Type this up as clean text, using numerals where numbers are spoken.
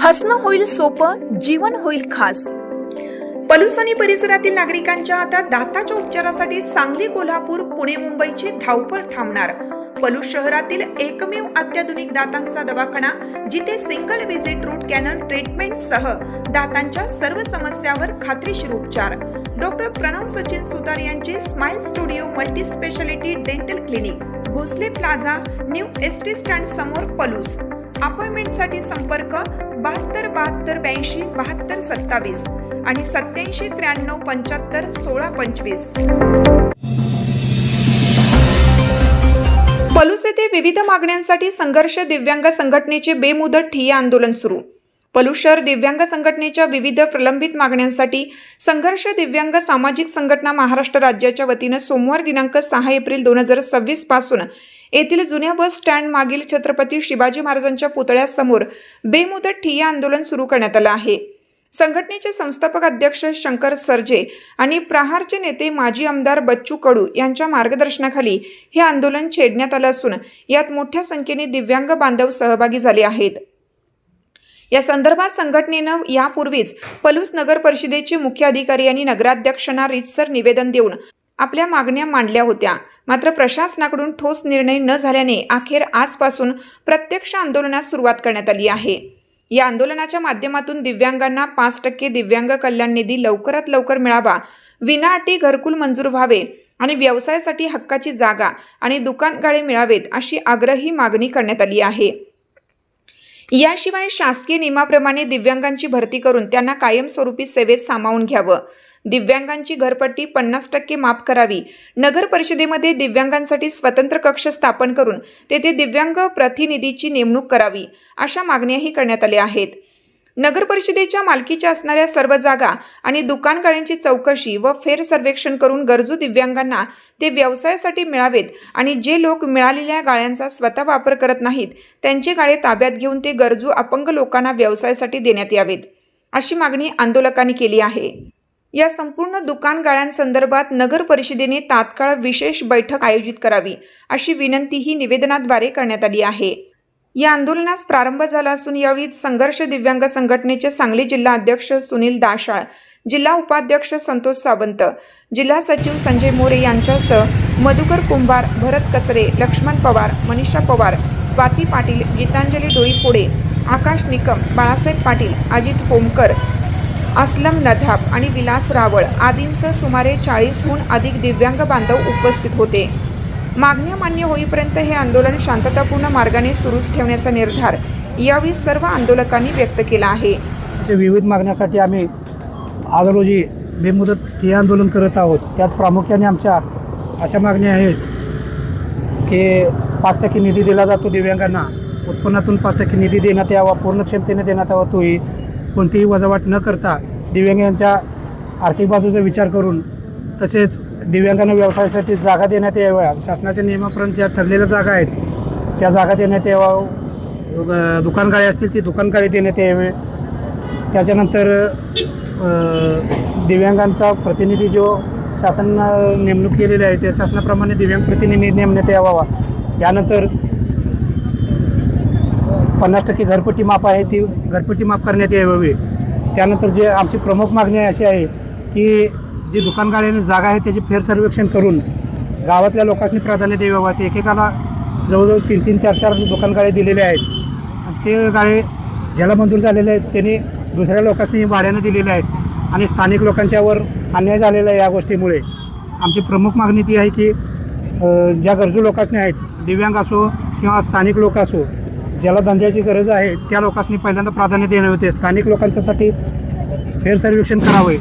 हसणं होईल सोपं, जीवन होईल खास। पलूस आणि परिसरातील नागरिकांच्या आता दाताच्या उपचारासाठी सांगली, कोल्हापूर, पुणे, मुंबईची धावपळ थांबणार। पलूस शहरातील एकमेव अत्याधुनिक दातांचा दवाखाना, जिथे single visit root canal treatment सह दातांच्या सर्व समस्यावर खात्रीशीर उपचार। डॉक्टर प्रणव सचिन सुतार यांचे smile studio multi speciality dental clinic, Bhosale plaza, new ST stand समोर, पलूस। अपॉइंटमेंटसाठी संपर्क 72 72 82 72 27 आणि 87 93 75 16 25। पलूस येथे विविध मागण्यांसाठी संघर्ष दिव्यांग संघटनेचे बेमुदत ठिय्या आंदोलन सुरू। पलूस शहर दिव्यांग संघटनेच्या विविध प्रलंबित मागण्यांसाठी संघर्ष दिव्यांग सामाजिक संघटना महाराष्ट्र राज्याच्या वतीने सोमवार दिनांक 6 एप्रिल 2026 पासून येथील जुन्या बस स्टँड मागील छत्रपती शिवाजी महाराजांच्या पुतळ्यासमोर बेमुदत ठिय्या आंदोलन सुरू करण्यात आले आहे। संघटनेचे संस्थापक अध्यक्ष शंकर सरजे आणि प्रहारचे नेते माजी आमदार बच्चू कडू यांच्या मार्गदर्शनाखाली हे आंदोलन छेडण्यात आले असून यात मोठ्या संख्येने दिव्यांग बांधव सहभागी झाले आहेत। या संदर्भात संघटनेनं यापूर्वीच पलूस नगर परिषदेचे मुख्य अधिकारी आणि नगराध्यक्षांना रीतसर निवेदन देऊन आपल्या मागण्या मांडल्या होत्या, मात्र प्रशासनाकडून ठोस निर्णय न झाल्याने अखेर आजपासून प्रत्यक्ष आंदोलनास सुरुवात करण्यात आली आहे। या आंदोलनाच्या माध्यमातून दिव्यांगांना 5% दिव्यांग कल्याण निधी लवकरात लवकर मिळावा, विनाअटी घरकुल मंजूर व्हावे आणि व्यवसायासाठी हक्काची जागा आणि दुकान गाळे मिळावेत अशी आग्रही मागणी करण्यात आली आहे। याशिवाय शासकीय नियमाप्रमाणे दिव्यांगांची भरती करून त्यांना कायमस्वरूपी सेवेत सामावून घ्यावं, दिव्यांगांची घरपट्टी 50% माफ करावी, नगर परिषदेमध्ये दिव्यांगांसाठी स्वतंत्र कक्ष स्थापन करून तेथे दिव्यांग प्रतिनिधीची नेमणूक करावी, अशा मागण्याही करण्यात आल्या आहेत। नगर परिषदेच्या मालकीच्या असणाऱ्या सर्व जागा आणि दुकान गाळ्यांची चौकशी व फेर सर्वेक्षण करून गरजू दिव्यांगांना ते व्यवसायासाठी मिळावेत आणि जे लोक मिळालेल्या गाळ्यांचा स्वतः वापर करत नाहीत त्यांचे गाळे ताब्यात घेऊन ते गरजू अपंग लोकांना व्यवसायासाठी देण्यात यावेत, अशी मागणी आंदोलकांनी केली आहे। या संपूर्ण दुकान गाळ्यांसंदर्भात नगर परिषदेने तात्काळ विशेष बैठक आयोजित करावी, अशी विनंतीही निवेदनाद्वारे करण्यात आली आहे। या आंदोलनास प्रारंभ झाला असून यावेळी संघर्ष दिव्यांग संघटनेचे सांगली जिल्हा अध्यक्ष सुनील दाशाळ, जिल्हा उपाध्यक्ष संतोष सावंत, जिल्हा सचिव संजय मोरे यांच्यासह मधुकर कुंभार, भरत कचरे, लक्ष्मण पवार, मनीषा पवार, स्वाती पाटील, गीतांजली डोईफोडे, आकाश निकम, बाळासाहेब पाटील, अजित होमकर, असलम नधाब आणि विलास रावळ आदींसह सुमारे 40हून अधिक दिव्यांग बांधव उपस्थित होते। मागण्या मान्य होईपर्यंत हे आंदोलन शांततापूर्ण मार्गाने सुरूच ठेवण्याचा निर्धार यावेळी सर्व आंदोलकांनी व्यक्त केला आहे। विविध मागण्यासाठी आम्ही आज रोजी बेमुदत ठिय्या आंदोलन करत आहोत। त्यात प्रामुख्याने आमच्या अशा मागण्या आहेत की 5% निधी दिला जातो दिव्यांगांना, उत्पन्नातून 5% निधी देण्यात यावा, पूर्ण क्षमतेने देण्यात यावा, तोही कोणतीही वजावट न करता दिव्यांगांच्या आर्थिक बाजूचा विचार करून, तसेच दिव्यांगांना व्यवसायासाठी जागा देण्यात याव्या, शासनाच्या नियमाप्रमाणे ज्या ठरलेल्या जागा आहेत त्या जागा देण्यात यावा, दुकानगाळे असतील ती दुकानगाळे देण्यात यावे। त्याच्यानंतर दिव्यांगांचा प्रतिनिधी जो शासनानं नेमणूक केलेली आहे त्या शासनाप्रमाणे दिव्यांग प्रतिनिधी नेमण्यात यावा। त्यानंतर 50% घरपट्टी माफ आहे ती घरपट्टी माफ करण्यात यावी। त्यानंतर जे आमची प्रमुख मागणी अशी आहे की जी दुकानगाळ्याने जागा आहे त्याची फेर सर्वेक्षण करून गावातल्या लोकांनी प्राधान्य द्यावं। ते एकेकाला जवळजवळ 3-3, 4-4 दुकानगाळे दिलेले आहेत। ते गाळे ज्याला मंजूर झालेले आहेत त्यांनी दुसऱ्या लोकांनी भाड्यानं दिलेले आहेत आणि स्थानिक लोकांच्यावर अन्याय झालेला आहे। या गोष्टीमुळे आमची प्रमुख मागणी ती आहे की ज्या गरजू लोकांनी आहेत, दिव्यांग असो किंवा स्थानिक लोक असो, ज्याला धंद्याची गरज आहे त्या लोकांनी पहिल्यांदा प्राधान्य देणे होते। स्थानिक लोकांच्यासाठी फेर सर्वेक्षण करावे।